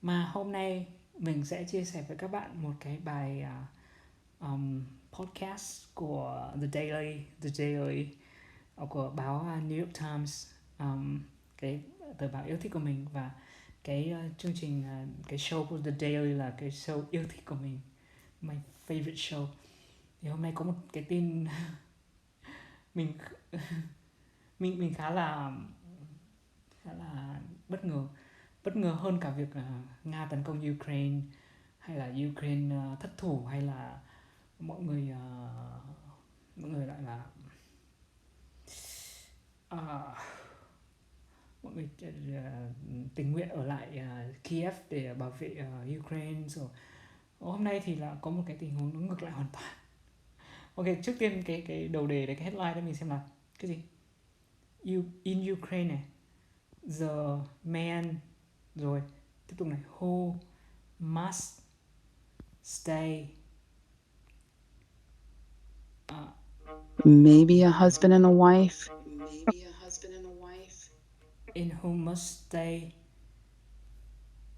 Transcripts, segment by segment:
Mà hôm nay mình sẽ chia sẻ với các bạn một cái bài podcast của The Daily của báo New York Times, cái tờ báo yêu thích của mình, và cái chương trình, cái show của The Daily là cái show yêu thích của mình, my favorite show. Thì hôm nay có một cái tin mình mình khá là bất ngờ hơn cả việc Nga tấn công Ukraine, hay là Ukraine thất thủ, hay là mọi người mọi người lại là uh, mọi người tình nguyện ở lại Kiev để bảo vệ Ukraine. Rồi hôm nay thì là có một cái tình huống nó ngược lại hoàn toàn. Ok, trước tiên cái đầu đề đấy, cái headline đấy mình xem là cái gì. In Ukraine này, the man, rồi tiếp tục này, who must stay, Maybe a husband and a wife. in who must stay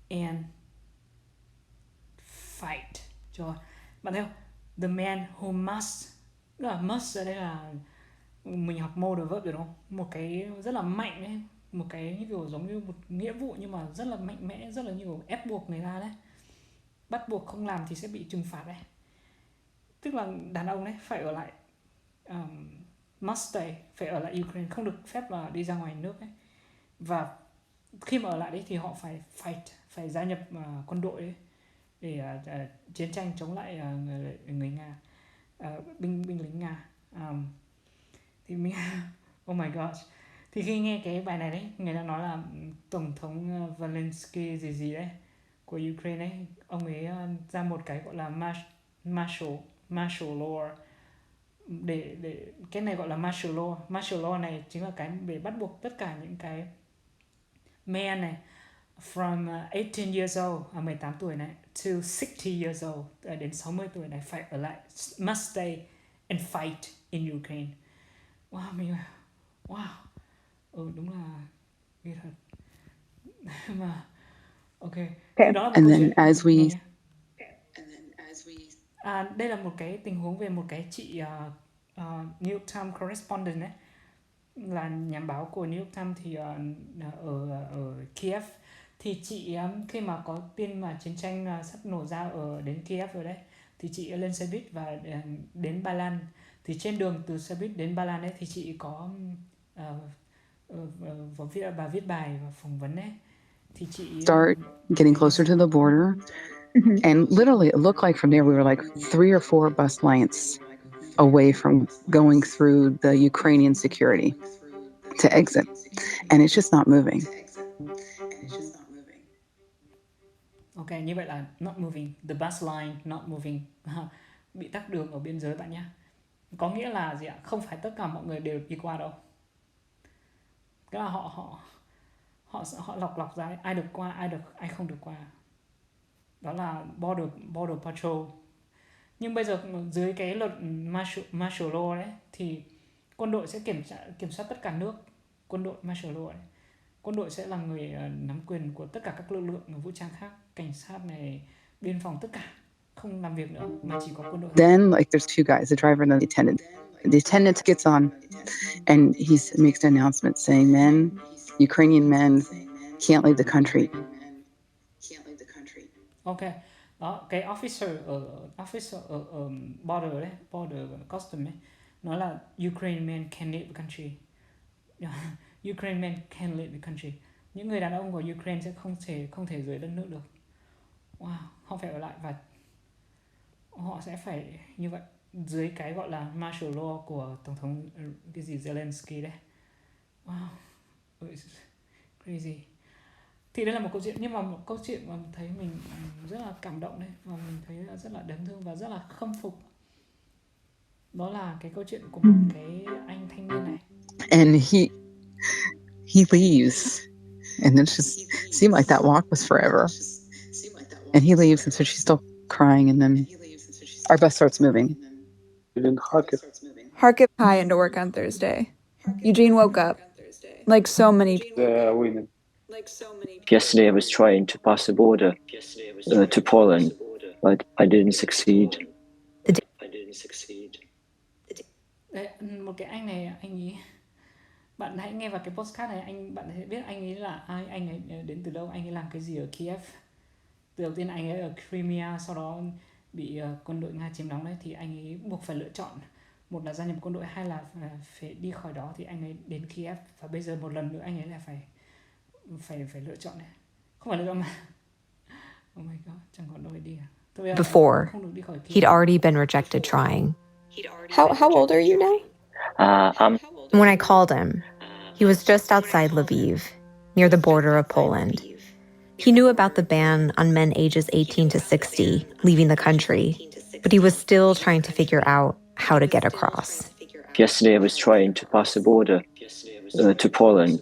and fight. Rồi bạn thấy không, the man who must, tức là must ở đây là mình học mode verb rồi đúng không, một cái rất là mạnh ấy, một cái như kiểu giống như một nghĩa vụ nhưng mà rất là mạnh mẽ, rất là như kiểu ép buộc người ta đấy, bắt buộc không làm thì sẽ bị trừng phạt đấy. Tức là đàn ông đấy phải ở lại, must stay, phải ở lại Ukraine, không được phép là đi ra ngoài nước ấy. Và khi mà ở lại đấy thì họ phải fight, phải gia nhập quân đội ấy, để chiến tranh chống lại người Nga, binh lính Nga. Thì mình oh my gosh, thì khi nghe cái bài này đấy, người ta nói là tổng thống Zelensky gì gì đấy của Ukraine ấy, ông ấy ra một cái gọi là martial law, để cái này gọi là martial law này chính là cái để bắt buộc tất cả những cái men này from 18 years old, 18 tuổi này, to 60 years old, đến 60 tuổi này phải ở lại, must stay and fight in Ukraine. Wow, mình wow, đúng là ghê thật. Mà ok, thì Okay. đó là một And câu then chuyện as nghe we nhé. Đây là một cái tình huống về một cái chị New York Times correspondent đấy, là nhà báo của New York Times, thì ở Kiev. Thì chị khi mà có tin mà chiến tranh sắp nổ ra ở đến Kiev rồi đấy, thì chị lên xe buýt và đến Ba Lan. Thì trên đường từ xe buýt đến Ba Lan đấy thì chị có bà viết bài và phỏng vấn đấy. Thì chị start getting closer to the border, and literally it looked like from there we were like 3 or 4 bus lengths away from going through the Ukrainian security to exit, and it's just not moving. Ok, như vậy là not moving, the bus line not moving, bị tắc đường ở biên giới bạn nhé. Có nghĩa là gì ạ? Không phải tất cả mọi người đều đi qua đâu. Cái là họ lọc ra ai được qua, ai không được qua. Đó là border patrol. Nhưng bây giờ dưới cái luật martial law đấy thì quân đội sẽ kiểm soát tất cả nước. Quân đội martial law đấy, quân đội sẽ là người nắm quyền của tất cả các lực lượng vũ trang khác, cảnh sát này, biên phòng, tất cả không làm việc nữa mà chỉ có quân đội. Then like there's 2 guys, the driver and the attendant. The attendant gets on and he makes an announcement saying Ukrainian men can't leave the country. Ok, đó, cái officer ở border đấy, border custom ấy, nói là Ukraine men can leave the country. Ukraine men can leave the country. Những người đàn ông của Ukraine sẽ không thể rời đất nước được. Wow, họ phải ở lại và họ sẽ phải như vậy dưới cái gọi là martial law của tổng thống cái gì Zelensky đấy. Wow, it's crazy. Thì đây là một câu chuyện, nhưng mà một câu chuyện mà mình thấy mình rất là cảm động đấy, và mình thấy rất là đáng thương và rất là khâm phục. Đó là cái câu chuyện của một cái anh thanh niên này. And he leaves, and it just seemed like that walk was forever. And he leaves, and so she's still crying, and then our bus starts moving. In Kharkiv. Kharkiv high into work on Thursday. Eugene woke up, like so many The women. Yesterday I was trying to pass the border to Poland, but I didn't succeed. Đấy, một cái anh này anh ấy bạn hãy nghe vào cái podcast này bạn sẽ biết anh ấy là ai, anh ấy đến từ đâu, anh ấy làm cái gì ở Kiev. Từ đầu tiên anh ấy ở Crimea, sau đó bị quân đội Nga chiếm đóng đấy, thì anh ấy buộc phải lựa chọn, một là gia nhập quân đội, hai là phải đi khỏi đó, thì anh ấy đến Kiev và bây giờ một lần nữa anh ấy lại phải lựa chọn này, không phải lựa chọn mà oh my god, chẳng còn đâu để đi à. Before, he'd already been rejected trying. How old are you now? When I called him, he was just outside Lviv, near the border of Poland. He knew about the ban on men ages 18 to 60 leaving the country, but he was still trying to figure out how to get across. Yesterday I was trying to pass the border to Poland,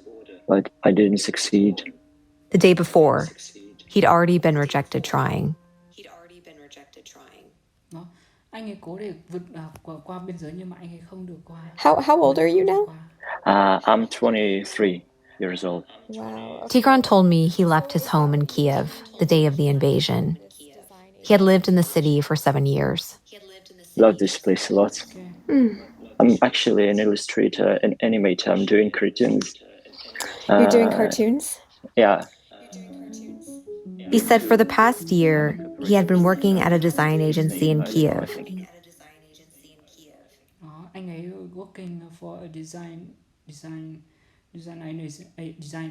but I didn't succeed. The day before, he'd already been rejected trying. Đó. Anh ấy cố để vượt qua biên giới nhưng mà anh ấy không được qua. How old are you now? I'm 23 years old. Wow. Tigran told me he left his home in Kiev the day of the invasion. He had lived in the city for 7 years. Love this place a lot. Okay. I'm actually an illustrator and animator. I'm doing cartoons. You're doing cartoons? Yeah. He said for the past year, he had been working at a design agency in Kiev. Đó, anh ấy working for a design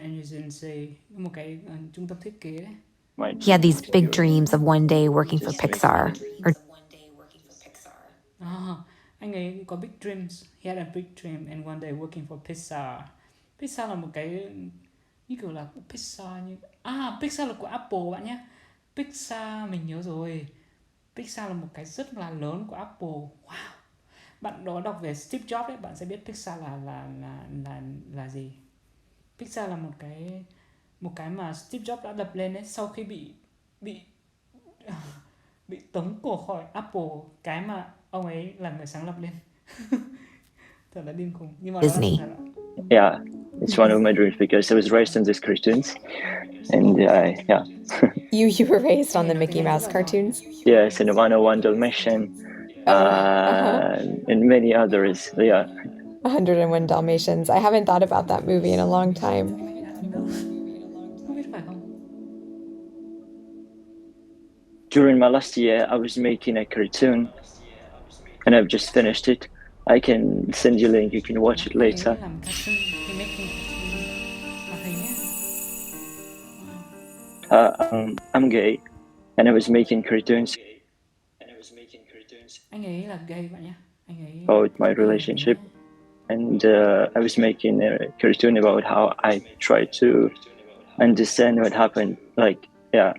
agency, một cái trung tâm thiết kế đấy. He had these big dreams of one day working for Pixar. Anh ấy có big dreams. He had a big dream and one day working for Pixar. Pixar là một cái như kiểu là Pixar Pixar là của Apple bạn nhé. Pixar mình nhớ rồi. Pixar là một cái rất là lớn của Apple. Wow. Bạn đó đọc về Steve Jobs ấy, bạn sẽ biết Pixar là gì. Pixar là một cái mà Steve Jobs đã lập lên ấy sau khi bị tống cổ khỏi Apple, cái mà ông ấy là người sáng lập lên. Thật là điên khùng. Nhưng mà Disney. Yeah, it's one of my dreams because I was raised on these cartoons, and yeah. You were raised on the Mickey Mouse cartoons? Yes, and 101 Dalmatian, and many others. Yeah. 101 Dalmatians. I haven't thought about that movie in a long time. Không biết phải không? During my last year, I was making a cartoon, and I've just finished it. I can send you a link. You can watch it later. I'm gay, and I was making cartoons Anh ấy là gay bạn nhé. Anh ấy about my relationship, and I was making a cartoon about how I tried to understand what happened. Like, yeah.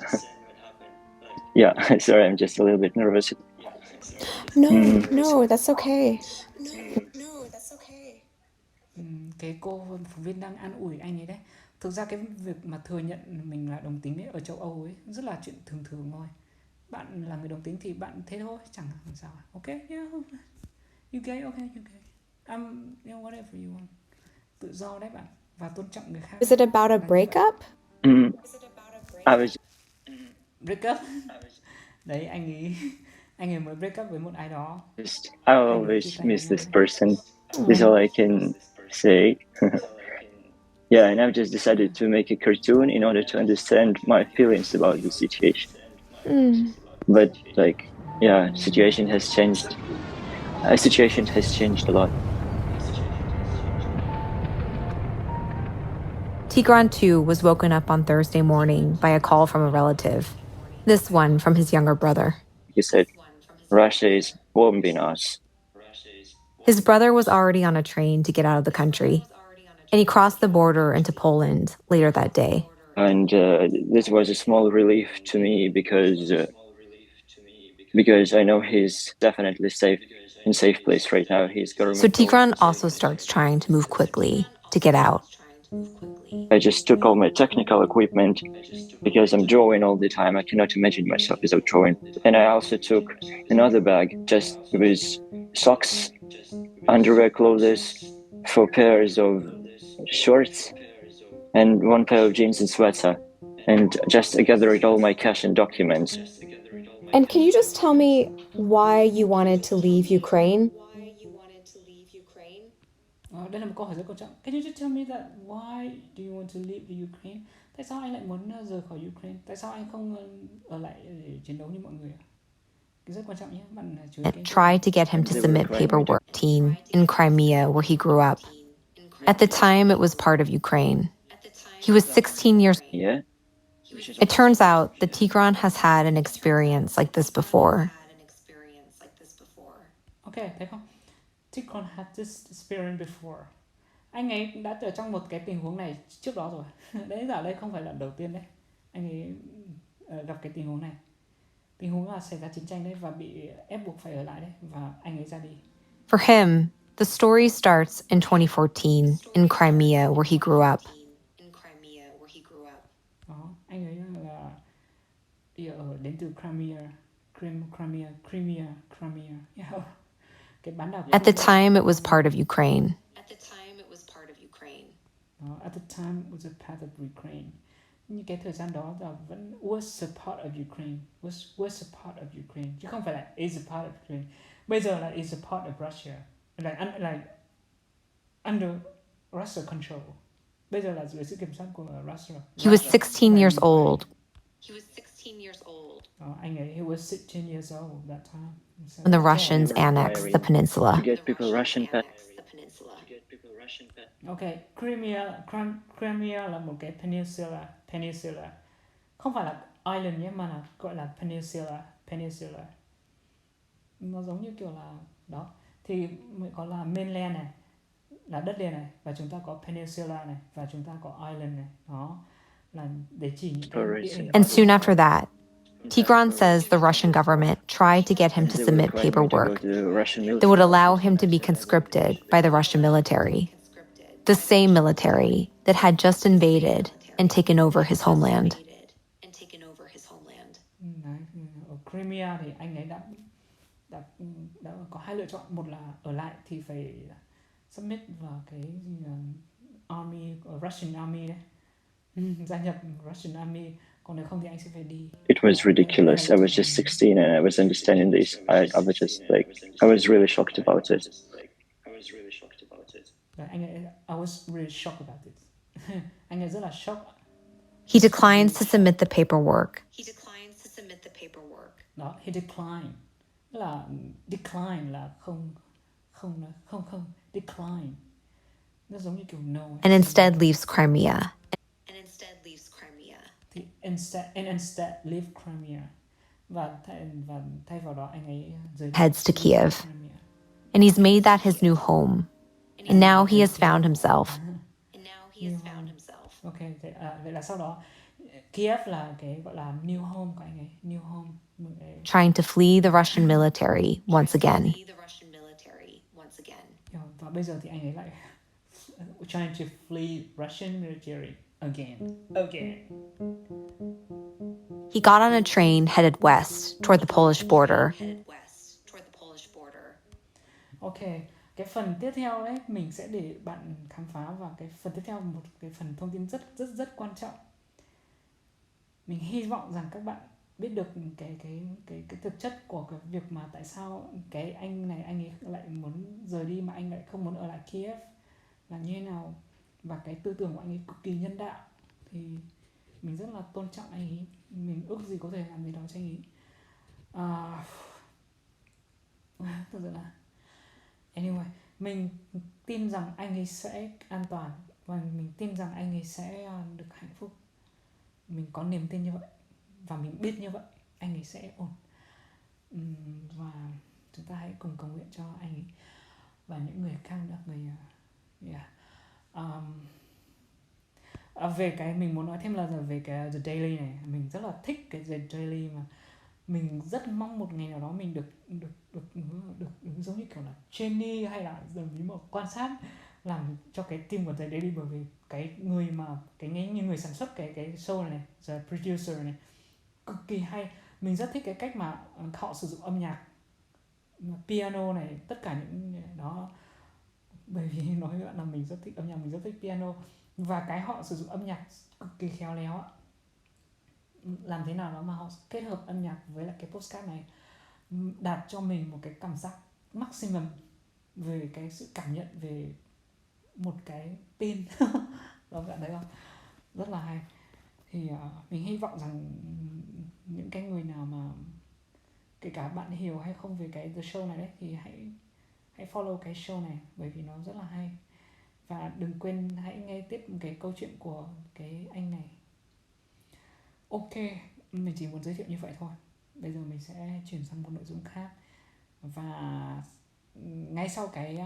Yeah, sorry, I'm just a little bit nervous. No, that's okay. Cái cô phóng viên đang an ủi anh ấy đấy. Thực ra cái việc mà thừa nhận mình là đồng tính ấy, ở châu Âu ấy rất là chuyện thường thường thôi. Bạn là người đồng tính thì bạn thế thôi, chẳng làm sao. Ok, yeah, you gay, okay, you gay. Yeah, whatever you want. Tự do đấy bạn, và tôn trọng người khác. Is it about a breakup? I was. Break up. Đấy, anh ấy mới break up với một ai đó. I always miss this person. This is all I can say. Yeah, and I've just decided to make a cartoon in order to understand my feelings about the situation. But situation has changed. Situation has changed a lot. Tigran too was woken up on Thursday morning by a call from a relative. This one from his younger brother. He said, Russia is bombing us. His brother was already on a train to get out of the country, and he crossed the border into Poland later that day. And this was a small relief to me because I know he's definitely safe place right now. He's government. So Tigran also starts trying to move quickly to get out. I just took all my technical equipment because I'm drawing all the time. I cannot imagine myself without drawing. And I also took another bag just with socks, underwear clothes, 4 pairs of shorts, and one pair of jeans and sweater, and just gathered all my cash and documents. And can you just tell me why you wanted to leave Ukraine? Đây là một câu hỏi rất quan trọng. Can you just tell me that why do you want to leave the Ukraine? Tại sao anh lại muốn rời khỏi Ukraine? Tại sao anh không ở lại để chiến đấu như mọi người ạ? Cái rất quan trọng nhé. Bạn chú ý tried to get him to submit paperwork in Crimea, where he grew up. At the time, it was part of Ukraine. He was 16 years old. Yeah. It turns out that Tigran has had an experience like this before. Ok, thấy không? Tigran had this experience before. Anh ấy đã ở trong một cái tình huống này trước đó rồi. Đấy giờ đây không phải là đầu tiên đấy. Anh ấy gặp cái tình huống này. Tình huống là xảy ra chiến tranh đấy và bị ép buộc phải ở lại đấy và anh ấy ra đi. For him, the story starts in 2014 in Crimea, where he grew up. Đó, anh ấy là đến từ Crimea. Yeah. Cái bán đảo. At the time, it was part of Ukraine. Đó, at the time it was a part of Ukraine. Như cái thời gian đó là vẫn was a part of Ukraine, was a part of Ukraine chứ không phải là is a part of Ukraine. Bây giờ là is a part of Russia, like under Russia control. Bây giờ là dưới sự kiểm soát của Russia. He was 16 years old. Anh ấy, he was 16 years old that time. When the Russians annexed the peninsula. To get people Russian Okay, Crimea là một cái peninsula. Không phải là island nhé, mà là gọi là peninsula. Nó giống như kiểu là đó. Thì mình có là mainland này, là đất liền này, và chúng ta có peninsula này, và chúng ta có island này. Đó là để chỉ những cái địa hình. And soon after that, Tigran says the Russian government tried to get him to submit paperwork that would allow him to be conscripted by the Russian military, the same military that had just invaded and taken over his homeland. Ở Crimea thì anh ấy đã có hai lựa chọn, một là ở lại thì phải submit vào cái army, Russian army đấy, gia nhập Russian army, còn nếu không thì anh sẽ phải đi. It was ridiculous. I was just 16 and I was understanding this. I was just like, I was really shocked about it. I was really shocked about it. Anh ấy rất là shocked. He declines to submit the paperwork. Đó, he declined. Decline là không, decline. Nó giống như kiểu no. And instead leaves Crimea. Thì instead leave Crimea. Và thay vào đó anh ấy Heads to Kiev. And he's made that his new home. And now he has found himself. Ok, vậy là sau đó Kiev là cái gọi là new home của anh ấy, new home. Trying to flee the Russian military once again. Và bây giờ thì anh ấy lại trying to flee Russian military again. He got on a train headed west toward the Polish border. Ok, cái phần tiếp theo đấy mình sẽ để bạn khám phá, và cái phần tiếp theo một cái phần thông tin rất quan trọng. Mình hy vọng rằng các bạn biết được cái thực chất của cái việc mà tại sao cái anh này anh ấy lại muốn rời đi mà anh lại không muốn ở lại Kiev là như thế nào, và cái tư tưởng của anh ấy cực kỳ nhân đạo. Thì mình rất là tôn trọng anh ấy, mình ước gì có thể làm gì đó cho anh ấy. Thực sự là anyway, mình tin rằng anh ấy sẽ an toàn và mình tin rằng anh ấy sẽ được hạnh phúc. Mình có niềm tin như vậy và mình biết như vậy anh ấy sẽ ổn. Và chúng ta hãy cùng cầu nguyện cho anh ấy và những người khác nữa. Về cái mình muốn nói thêm là về cái The Daily này, mình rất là thích cái The Daily, mà mình rất mong một ngày nào đó mình được giống như kiểu là trainee hay là giống một quan sát làm cho cái team của The Daily, bởi vì cái người mà như người sản xuất cái show này, the producer này cực kỳ hay. Mình rất thích cái cách mà họ sử dụng âm nhạc, piano này, tất cả những đó, bởi vì nói với bạn là mình rất thích âm nhạc, mình rất thích piano, Và cái họ sử dụng âm nhạc cực kỳ khéo léo ạ. Làm thế nào đó mà họ kết hợp âm nhạc với lại cái postcard này đạt cho mình một cái cảm giác maximum về cái sự cảm nhận về một cái tin. Đó, bạn thấy không? Rất là hay. Thì mình hy vọng rằng những cái người nào mà kể cả bạn hiểu hay không về cái the show này đấy thì hãy follow cái show này, bởi vì nó rất là hay. Và đừng quên hãy nghe tiếp một cái câu chuyện của cái anh này. Ok, mình chỉ muốn giới thiệu như vậy thôi. Bây giờ mình sẽ chuyển sang một nội dung khác. Và ngay sau cái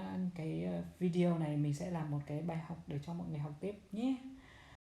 video này mình sẽ làm một cái bài học để cho mọi người học tiếp nhé.